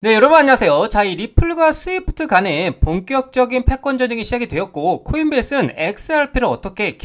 네, 여러분 안녕하세요. 자, 이 리플과 스위프트 간의 본격적인 패권 전쟁이 시작이 되었고, 코인베이스는 XRP를 어떻게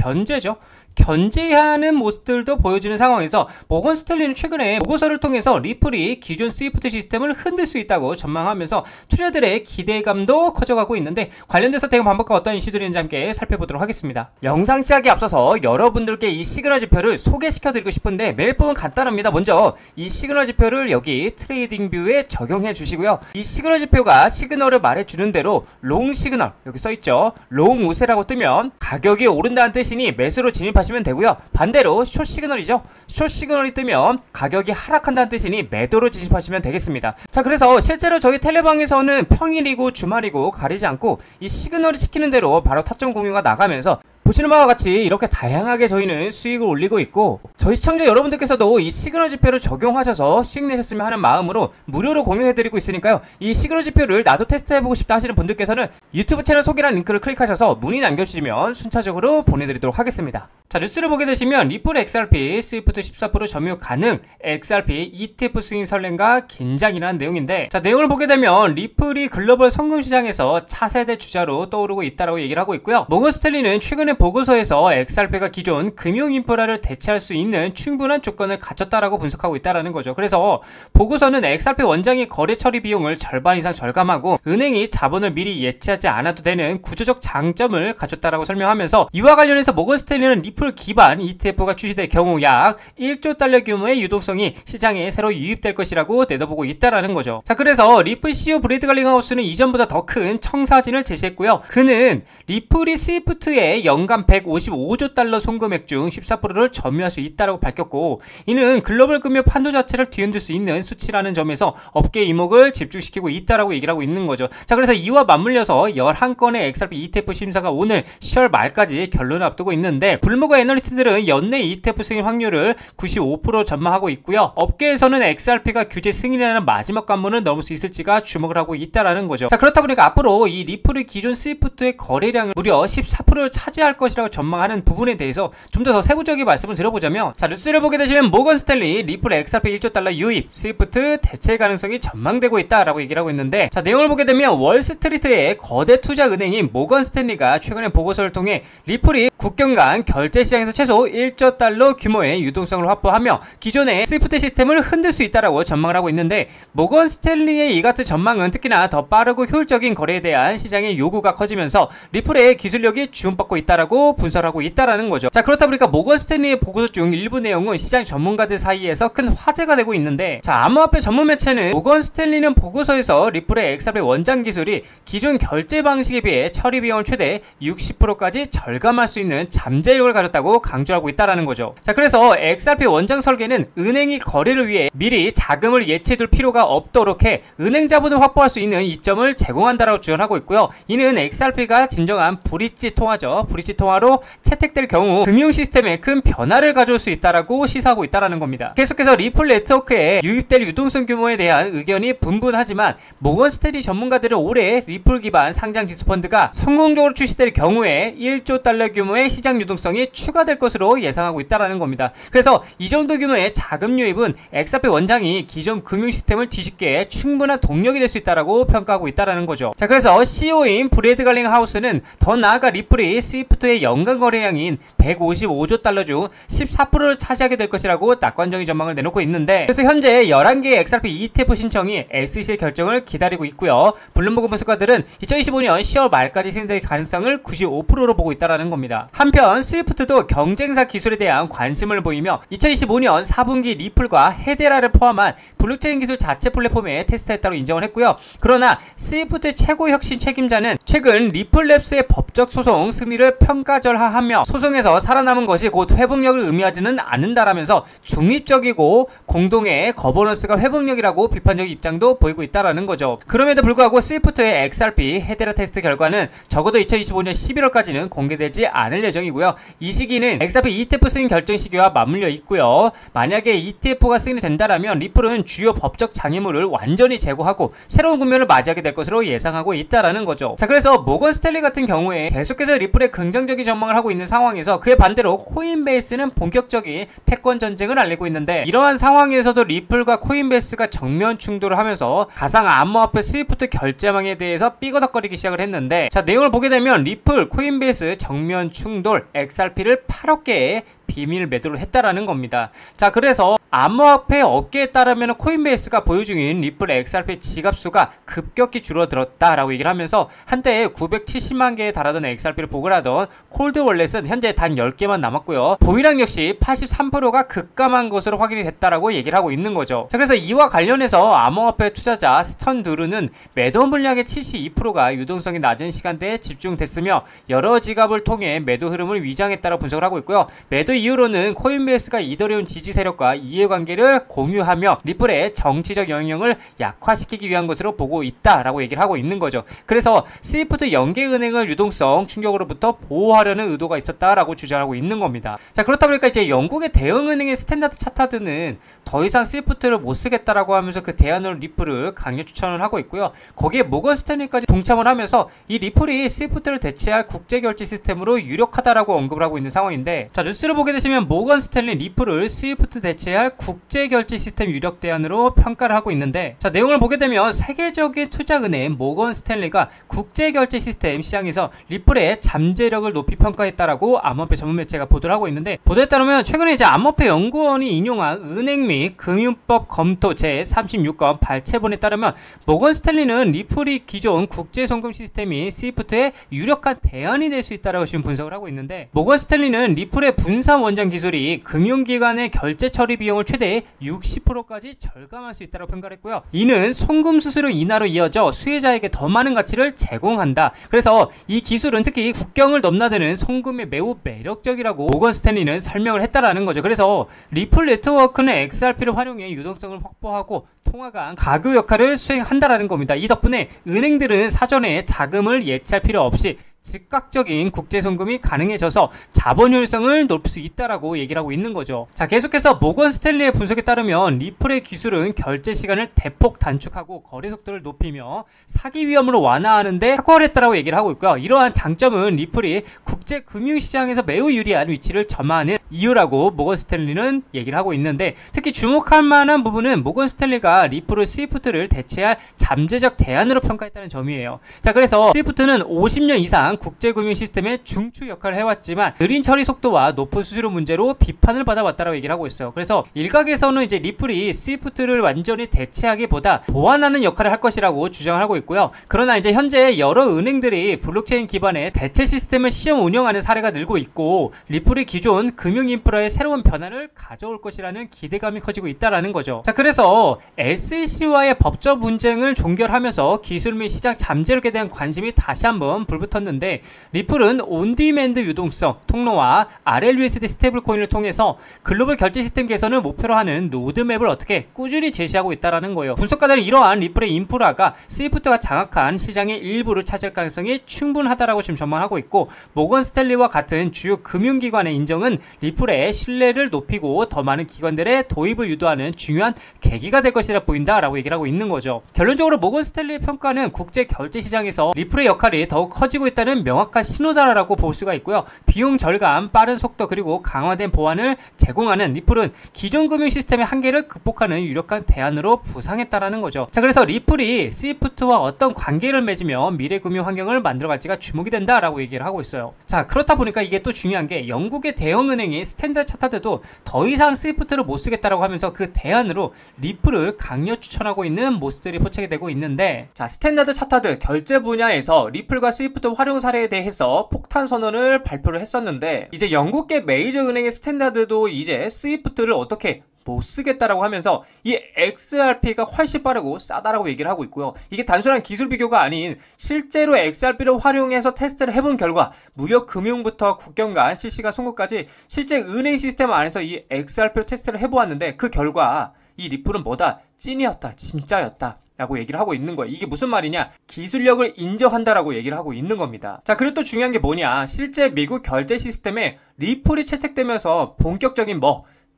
견제하는 모습들도 보여주는 상황에서 모건 스탠리는 최근에 보고서를 통해서 리플이 기존 스위프트 시스템을 흔들 수 있다고 전망하면서 투자들의 기대감도 커져가고 있는데, 관련돼서 대응 방법과 어떤 이슈들이 있는지 함께 살펴보도록 하겠습니다. 영상 시작에 앞서서 여러분들께 이 시그널 지표를 소개시켜드리고 싶은데, 매일 보면 간단합니다. 먼저 이 시그널 지표를 여기 트레이딩 뷰에 적용해 주시고요. 이 시그널 지표가 시그널을 말해주는 대로 롱 시그널, 여기 써있죠. 롱 우세라고 뜨면 가격이 오른다는 뜻이니 매수로 진입하시면 되고요. 반대로 숏 시그널이죠. 숏 시그널이 뜨면 가격이 하락한다는 뜻이니 매도로 진입하시면 되겠습니다. 자, 그래서 실제로 저희 텔레방에서는 평일이고 주말이고 가리지 않고 이 시그널이 시키는 대로 바로 타점 공유가 나가면서 보시는 바와 같이 이렇게 다양하게 저희는 수익을 올리고 있고, 저희 시청자 여러분들께서도 이 시그널 지표를 적용하셔서 수익 내셨으면 하는 마음으로 무료로 공유해드리고 있으니까요. 이 시그널 지표를 나도 테스트해보고 싶다 하시는 분들께서는 유튜브 채널 소개란 링크를 클릭하셔서 문의 남겨주시면 순차적으로 보내드리도록 하겠습니다. 자, 뉴스를 보게 되시면 리플 XRP 스위프트 14% 점유 가능, XRP ETF 승인 설렘과 긴장이라는 내용인데, 자, 내용을 보게 되면 리플이 글로벌 성금 시장에서 차세대 주자로 떠오르고 있다라고 얘기를 하고 있고요. 모건 스탠리는 최근에 보고서에서 XRP가 기존 금융 인프라를 대체할 수 있는 충분한 조건을 갖췄다라고 분석하고 있다라는 거죠. 그래서 보고서는 XRP 원장이 거래 처리 비용을 절반 이상 절감하고 은행이 자본을 미리 예치하지 않아도 되는 구조적 장점을 갖췄다라고 설명하면서, 이와 관련해서 모건 스탠리는 리플 기반 ETF가 출시될 경우 약 1조 달러 규모의 유동성이 시장에 새로 유입될 것이라고 내다보고 있다라는 거죠. 자, 그래서 리플 CEO 브래드 갈링하우스는 이전보다 더 큰 청사진을 제시했고요. 그는 리플이 스위프트의 연간 155조 달러 송금액 중 14%를 점유할 수 있다고 밝혔고, 이는 글로벌 금융 판도 자체를 뒤흔들 수 있는 수치라는 점에서 업계 이목을 집중시키고 있다라고 얘기를 하고 있는 거죠. 자, 그래서 이와 맞물려서 11건의 XRP ETF 심사가 오늘 10월 말까지 결론을 앞두고 있는데, 블룸버그 애널리스트들은 연내 ETF 승인 확률을 95% 전망하고 있고요. 업계에서는 XRP가 규제 승인이라는 마지막 관문을 넘을 수 있을지가 주목을 하고 있다라는 거죠. 자, 그렇다 보니까 앞으로 이 리플의 기존 스위프트의 거래량을 무려 14%를 차지할 것이라고 전망하는 부분에 대해서 좀 더 세부적인 말씀을 드려보자면, 자, 뉴스를 보게 되시면 모건 스탠리 리플 XRP 1조 달러 유입, 스위프트 대체 가능성이 전망되고 있다라고 얘기를 하고 있는데, 자, 내용을 보게 되면 월스트리트의 거대 투자 은행인 모건 스탠리가 최근에 보고서를 통해 리플이 국경 간 결제 시장에서 최소 1조 달러 규모의 유동성을 확보하며 기존의 스위프트 시스템을 흔들 수 있다라고 전망을 하고 있는데, 모건 스탠리의 이 같은 전망은 특히나 더 빠르고 효율적인 거래에 대한 시장의 요구가 커지면서 리플의 기술력이 주목받고 있다라고 분석을 하고 있다라는 거죠. 자, 그렇다 보니까 모건 스탠리의 보고서 중 일부 내용은 시장 전문가들 사이에서 큰 화제가 되고 있는데, 자, 암호화폐 전문 매체는 모건 스탠리는 보고서에서 리플의 XRP 원장 기술이 기존 결제 방식에 비해 처리 비용을 최대 60%까지 절감할 수 있는 잠재력을 가졌다고 강조하고 있다라는 거죠. 자, 그래서 XRP 원장 설계는 은행이 거래를 위해 미리 자금을 예치해둘 필요가 없도록 해 은행 자본을 확보할 수 있는 이점을 제공한다라고 주장하고 있고요. 이는 XRP가 진정한 브릿지 통화죠. 브릿지 통화로 채택될 경우 금융 시스템에 큰 변화를 가져올 수 있다라고 시사하고 있다라는 겁니다. 계속해서 리플 네트워크에 유입될 유동성 규모에 대한 의견이 분분하지만, 모건 스탠리 전문가들은 올해 리플 기반 상장 지수 펀드가 성공적으로 출시될 경우에 1조 달러 규모의 시장 유동성이 추가될 것으로 예상하고 있다라는 겁니다. 그래서 이 정도 규모의 자금 유입은 XRP 원장이 기존 금융 시스템을 뒤집기에 충분한 동력이 될 수 있다라고 평가하고 있다라는 거죠. 자, 그래서 CEO인 브래드 갈링 하우스는 더 나아가 리플이 스위프트의 연간 거래량인 155조 달러 중 14%를 차지하게 될 것이라고 낙관적인 전망을 내놓고 있는데, 그래서 현재 11개의 XRP ETF 신청이 SEC의 결정을 기다리고 있고요. 블룸버그 분석가들은 2025년 10월 말까지 진행될 가능성을 95%로 보고 있다라는 겁니다. 한편 스위프트도 경쟁사 기술에 대한 관심을 보이며 2025년 4분기 리플과 헤데라를 포함한 블록체인 기술 자체 플랫폼에 테스트했다고 인정을 했고요. 그러나 스위프트 최고 혁신 책임자는 최근 리플랩스의 법적 소송 승리를 평가절하하며 소송에서 살아남은 것이 곧 회복력을 의미하지는 않는다라면서 중립적이고 공동의 거버넌스가 회복력이라고 비판적 입장도 보이고 있다라는 거죠. 그럼에도 불구하고 스위프트의 XRP 헤데라 테스트 결과는 적어도 2025년 11월까지는 공개되지 않을 않을 예정이고요. 이 시기는 XRP ETF 승인 결정 시기와 맞물려 있고요. 만약에 ETF가 승인이 된다라면 리플은 주요 법적 장애물을 완전히 제거하고 새로운 국면을 맞이하게 될 것으로 예상하고 있다라는 거죠. 자, 그래서 모건 스탠리 같은 경우에 계속해서 리플의 긍정적인 전망을 하고 있는 상황에서 그에 반대로 코인베이스는 본격적인 패권 전쟁을 알리고 있는데, 이러한 상황에서도 리플과 코인베이스가 정면 충돌을 하면서 가상 암호화폐 스위프트 결제망에 대해서 삐거덕거리기 시작을 했는데, 자, 내용을 보게 되면 리플, 코인베이스 정면 충돌, XRP를 8억 개의 비밀 매도를 했다라는 겁니다. 자, 그래서 암호화폐 업계에 따르면 코인베이스가 보유 중인 리플의 XRP 지갑수가 급격히 줄어들었다라고 얘기를 하면서 한때 970만 개에 달하던 XRP를 보관하던 콜드 월렛은 현재 단 10개만 남았고요. 보유량 역시 83%가 급감한 것으로 확인이 됐다라고 얘기를 하고 있는 거죠. 자, 그래서 이와 관련해서 암호화폐 투자자 스턴드루는 매도 물량의 72%가 유동성이 낮은 시간대에 집중됐으며 여러 지갑을 통해 매도 흐름을 위장했다고 분석을 하고 있고요. 매도 이후로는 코인베이스가 이더리움 지지 세력과 이해관계를 공유하며 리플의 정치적 영향력을 약화시키기 위한 것으로 보고 있다라고 얘기를 하고 있는 거죠. 그래서 스위프트 연계은행을 유동성 충격으로부터 보호하려는 의도가 있었다라고 주장하고 있는 겁니다. 자, 그렇다 보니까 이제 영국의 대형은행의 스탠다드 차타드는 더 이상 스위프트를 못 쓰겠다라고 하면서 그 대안으로 리플을 강력 추천을 하고 있고요. 거기에 모건 스탠리까지 동참을 하면서 이 리플이 스위프트를 대체할 국제결제 시스템으로 유력하다라고 언급을 하고 있는 상황인데, 자, 뉴스를 보게 되시면 모건 스탠리 리플을 스위프트 대체할 국제결제 시스템 유력 대안으로 평가를 하고 있는데, 자, 내용을 보게 되면 세계적인 투자은행 모건 스탠리가 국제결제 시스템 시장에서 리플의 잠재력을 높이 평가했다라고 암호화폐 전문 매체가 보도를 하고 있는데, 보도에 따르면 최근에 이제 암호화폐 연구원이 인용한 은행 및 금융법 검토 제36건 발췌본에 따르면 모건 스탠리는 리플이 기존 국제송금 시스템인 스위프트의 유력한 대안이 될 수 있다라고 지금 분석을 하고 있는데, 모건 스탠리는 리플의 분산 원전 기술이 금융기관의 결제 처리 비용을 최대 60%까지 절감할 수 있다고 평가를 했고요. 이는 송금 수수료 인하로 이어져 수혜자에게 더 많은 가치를 제공한다. 그래서 이 기술은 특히 국경을 넘나드는 송금에 매우 매력적이라고 모건 스탠리는 설명을 했다라는 거죠. 그래서 리플 네트워크는 XRP를 활용해 유동성을 확보하고 통화간 가교 역할을 수행한다라는 겁니다. 이 덕분에 은행들은 사전에 자금을 예치할 필요 없이 즉각적인 국제송금이 가능해져서 자본 효율성을 높일 수 있다라고 얘기를 하고 있는 거죠. 자, 계속해서 모건 스탠리의 분석에 따르면 리플의 기술은 결제 시간을 대폭 단축하고 거래 속도를 높이며 사기 위험을 완화하는데 탁월했다라고 얘기를 하고 있고요. 이러한 장점은 리플이 국제 금융시장에서 매우 유리한 위치를 점하는 이유라고 모건 스탠리는 얘기를 하고 있는데, 특히 주목할 만한 부분은 모건 스탠리가 리플을 스위프트를 대체할 잠재적 대안으로 평가했다는 점이에요. 자, 그래서 스위프트는 50년 이상 국제금융 시스템의 중추 역할을 해왔지만 느린 처리 속도와 높은 수수료 문제로 비판을 받아왔다고 얘기를 하고 있어요. 그래서 일각에서는 이제 리플이 스위프트를 완전히 대체하기보다 보완하는 역할을 할 것이라고 주장을 하고 있고요. 그러나 이제 현재 여러 은행들이 블록체인 기반의 대체 시스템을 시험 운영하는 사례가 늘고 있고, 리플이 기존 금융 인프라의 새로운 변화를 가져올 것이라는 기대감이 커지고 있다라는 거죠. 자, 그래서 SEC와의 법적 분쟁을 종결하면서 기술 및 시장 잠재력에 대한 관심이 다시 한번 불붙었는데, 리플은 온디맨드 유동성, 통로와 RLUSD 스테이블 코인을 통해서 글로벌 결제 시스템 개선을 목표로 하는 로드맵을 어떻게 꾸준히 제시하고 있다는 거예요. 분석가들은 이러한 리플의 인프라가 스위프트가 장악한 시장의 일부를 차지할 가능성이 충분하다라고 지금 전망하고 있고, 모건 스탠리와 같은 주요 금융기관의 인정은 리플의 신뢰를 높이고 더 많은 기관들의 도입을 유도하는 중요한 계기가 될 것이라 보인다라고 얘기를 하고 있는 거죠. 결론적으로 모건 스탠리의 평가는 국제 결제 시장에서 리플의 역할이 더욱 커지고 있다는 명확한 신호다라고 볼 수가 있고요. 비용 절감, 빠른 속도, 그리고 강화된 보안을 제공하는 리플은 기존 금융 시스템의 한계를 극복하는 유력한 대안으로 부상했다라는 거죠. 자, 그래서 리플이 스위프트와 어떤 관계를 맺으며 미래 금융 환경을 만들어갈지가 주목이 된다라고 얘기를 하고 있어요. 자, 그렇다 보니까 이게 또 중요한 게 영국의 대형은행인 스탠다드 차타드도 더 이상 스위프트를 못 쓰겠다라고 하면서 그 대안으로 리플을 강력 추천하고 있는 모습들이 포착이 되고 있는데, 자, 스탠다드 차타드 결제 분야에서 리플과 스위프트 활용 사례에 대해서 폭탄 선언을 발표를 했었는데, 이제 영국계 메이저 은행의 스탠다드도 이제 스위프트를 어떻게 못 쓰겠다라고 하면서 이 XRP가 훨씬 빠르고 싸다라고 얘기를 하고 있고요. 이게 단순한 기술 비교가 아닌 실제로 XRP를 활용해서 테스트를 해본 결과 무역 금융부터 국경 간 실시간 송금까지 실제 은행 시스템 안에서 이 XRP를 테스트를 해보았는데, 그 결과 이 리플은 뭐다? 찐이었다. 진짜였다. 라고 얘기를 하고 있는 거예요. 이게 무슨 말이냐? 기술력을 인정한다라고 얘기를 하고 있는 겁니다. 자, 그리고 또 중요한 게 뭐냐? 실제 미국 결제 시스템에 리플이 채택되면서 본격적인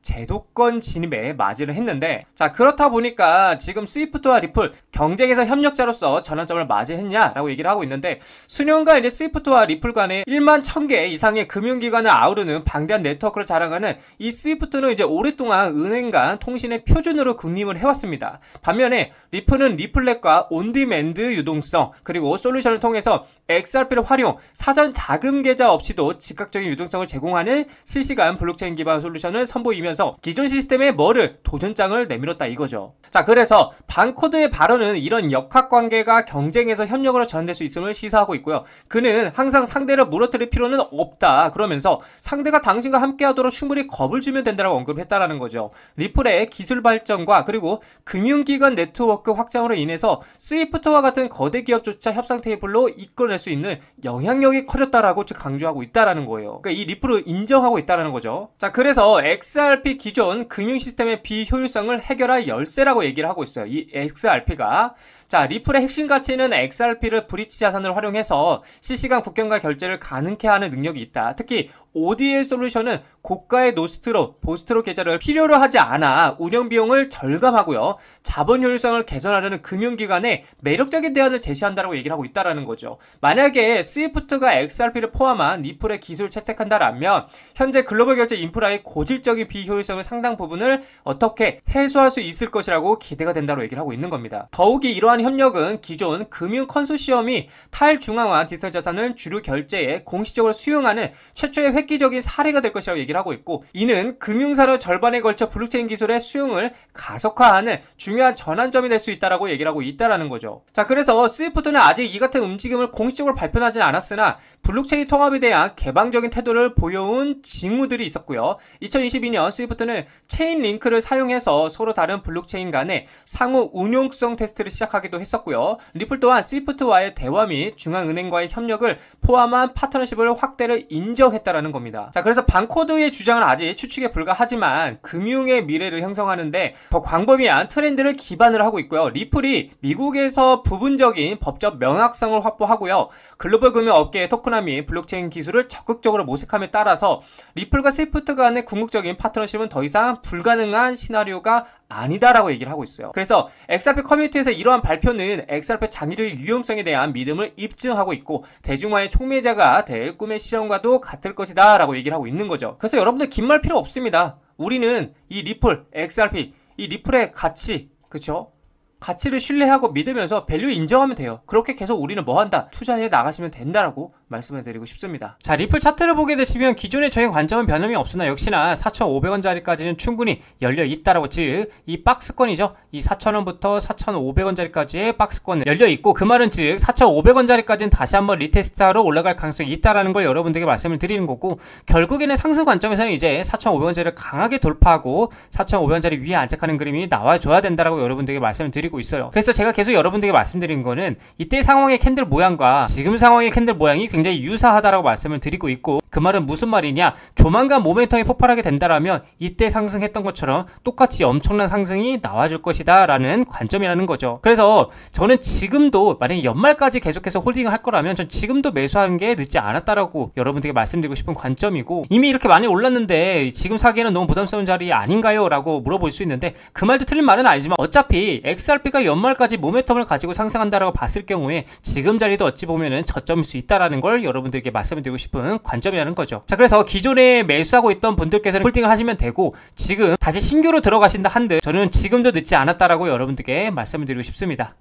제도권 진입에 맞이를 했는데, 자, 그렇다 보니까 지금 스위프트와 리플 경쟁에서 협력자로서 전환점을 맞이했냐라고 얘기를 하고 있는데, 수년간 이제 스위프트와 리플 간에 1만 1000개 이상의 금융기관을 아우르는 방대한 네트워크를 자랑하는 이 스위프트는 이제 오랫동안 은행 간 통신의 표준으로 군림을 해왔습니다. 반면에 리플은 리플렛과 온디맨드 유동성, 그리고 솔루션을 통해서 XRP를 활용, 사전 자금 계좌 없이도 즉각적인 유동성을 제공하는 실시간 블록체인 기반 솔루션을 선보이면서 기존 시스템의 도전장을 내밀었다 이거죠. 자, 그래서 반코드의 발언은 이런 역학관계가 경쟁에서 협력으로 전환될 수 있음을 시사하고 있고요. 그는 항상 상대를 무너뜨릴 필요는 없다 그러면서 상대가 당신과 함께하도록 충분히 겁을 주면 된다고 언급을 했다라는 거죠. 리플의 기술 발전과 그리고 금융기관 네트워크 확장으로 인해서 스위프트와 같은 거대 기업조차 협상 테이블로 이끌어낼 수 있는 영향력이 커졌다라고 강조하고 있다라는 거예요. 그러니까 이 리플을 인정하고 있다라는 거죠. 자, 그래서 XRP 기존 금융 시스템의 비효율성을 해결할 열쇠라고 얘기를 하고 있어요. 이 XRP가. 자, 리플의 핵심 가치는 XRP를 브릿지 자산을 활용해서 실시간 국경과 결제를 가능케 하는 능력이 있다. 특히 ODL 솔루션은 고가의 노스트로, 보스트로 계좌를 필요로 하지 않아 운영 비용을 절감하고요. 자본 효율성을 개선하려는 금융기관에 매력적인 대안을 제시한다라고 얘기를 하고 있다라는 거죠. 만약에 스위프트가 XRP를 포함한 리플의 기술을 채택한다라면 현재 글로벌 결제 인프라의 고질적인 비효율성의 상당 부분을 어떻게 해소할 수 있을 것이라고 기대가 된다고 얘기를 하고 있는 겁니다. 더욱이 이러한 협력은 기존 금융 컨소시엄이 탈중앙화 디지털 자산을 주류 결제에 공식적으로 수용하는 최초의 획기적인 사례가 될 것이라고 얘기를 하고 있고, 이는 금융산업 절반에 걸쳐 블록체인 기술의 수용을 가속화하는 중요한 전환점이 될 수 있다라고 얘기를 하고 있다라는 거죠. 자, 그래서 스위프트는 아직 이 같은 움직임을 공식적으로 발표하진 않았으나 블록체인 통합에 대한 개방적인 태도를 보여온 징후들이 있었고요. 2022년 스위프트는 체인 링크를 사용해서 서로 다른 블록체인 간의 상호 운용성 테스트를 시작하기도 했었고요. 리플 또한 스위프트와의 대화 및 중앙은행과의 협력을 포함한 파트너십을 확대를 인정했다라는 겁니다. 자, 그래서 반코드의 주장은 아직 추측에 불과하지만 금융의 미래를 형성하는데 더 광범위한 트렌드를 기반으로 하고 있고요. 리플이 미국에서 부분적인 법적 명확성을 확보하고요. 글로벌 금융 업계의 토크나 및 블록체인 기술을 적극적으로 모색함에 따라서 리플과 스위프트 간의 궁극적인 파트너십은 더 이상 불가능한 시나리오가 아니다라고 얘기를 하고 있어요. 그래서 XRP 커뮤니티에서 이러한 발표는 XRP 장기적 유용성에 대한 믿음을 입증하고 있고 대중화의 촉매자가 될 꿈의 실현과도 같을 것이다 라고 얘기를 하고 있는 거죠. 그래서 여러분들 긴 말 필요 없습니다. 우리는 이 리플, XRP, 이 리플의 가치, 그쵸? 가치를 신뢰하고 믿으면서 밸류 인정하면 돼요. 그렇게 계속 우리는 뭐한다? 투자해 나가시면 된다라고 말씀을 드리고 싶습니다. 자, 리플 차트를 보게 되시면 기존의 저희 관점은 변함이 없으나 역시나 4,500원짜리까지는 충분히 열려 있다라고, 즉 이 박스권이죠. 이 4,000원부터 4,500원짜리까지의 박스권 열려 있고, 그 말은 즉 4,500원짜리까지는 다시 한번 리테스트하러 올라갈 가능성이 있다라는 걸 여러분들에게 말씀을 드리는 거고, 결국에는 상승 관점에서는 이제 4,500원짜리를 강하게 돌파하고 4,500원짜리 위에 안착하는 그림이 나와줘야 된다라고 여러분들에게 말씀을 드리고 있어요. 그래서 제가 계속 여러분들에게 말씀드린 거는 이때 상황의 캔들 모양과 지금 상황의 캔들 모양이 굉장히 유사하다라고 말씀을 드리고 있고, 그 말은 무슨 말이냐? 조만간 모멘텀이 폭발하게 된다라면 이때 상승했던 것처럼 똑같이 엄청난 상승이 나와줄 것이다 라는 관점이라는 거죠. 그래서 저는 지금도 만약에 연말까지 계속해서 홀딩을 할 거라면 전 지금도 매수하는 게 늦지 않았다라고 여러분들에게 말씀드리고 싶은 관점이고, 이미 이렇게 많이 올랐는데 지금 사기에는 너무 부담스러운 자리 아닌가요? 라고 물어볼 수 있는데, 그 말도 틀린 말은 아니지만 어차피 XRP가 연말까지 모멘텀을 가지고 상승한다라고 봤을 경우에 지금 자리도 어찌 보면은 저점일 수 있다라는 걸 여러분들에게 말씀드리고 싶은 관점이라는 거죠. 자, 그래서 기존에 매수하고 있던 분들께서는 홀딩을 하시면 되고, 지금 다시 신규로 들어가신다 한들 저는 지금도 늦지 않았다라고 여러분들께 말씀을 드리고 싶습니다.